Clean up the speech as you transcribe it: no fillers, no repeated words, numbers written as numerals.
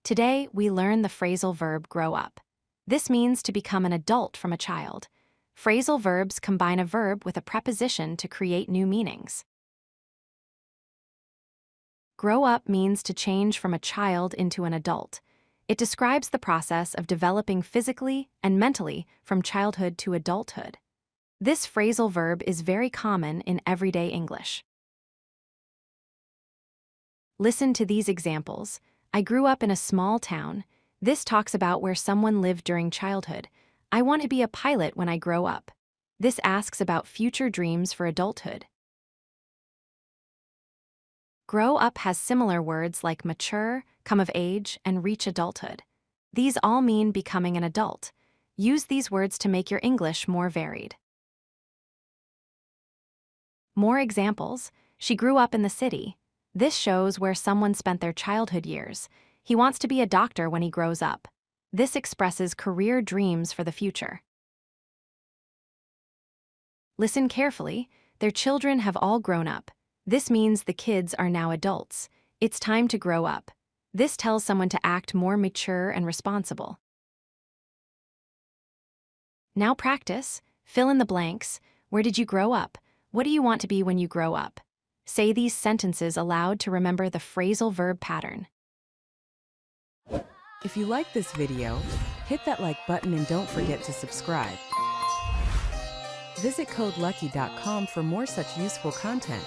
Today, we learn the phrasal verb grow up. This means to become an adult from a child. Phrasal verbs combine a verb with a preposition to create new meanings. Grow up means to change from a child into an adult. It describes the process of developing physically and mentally from childhood to adulthood. This phrasal verb is very common in everyday English. Listen to these examples. I grew up in a small town. This talks about where someone lived during childhood. I want to be a pilot when I grow up. This asks about future dreams for adulthood. Grow up has similar words like mature, come of age, and reach adulthood. These all mean becoming an adult. Use these words to make your English more varied. More examples. She grew up in the city. This shows where someone spent their childhood years. He wants to be a doctor when he grows up. This expresses career dreams for the future. Listen carefully. Their children have all grown up. This means the kids are now adults. It's time to grow up. This tells someone to act more mature and responsible. Now practice. Fill in the blanks. Where did you grow up? What do you want to be when you grow up? Say these sentences aloud to remember the phrasal verb pattern. If you like this video, hit that like button and don't forget to subscribe. Visit codelucky.com for more such useful content.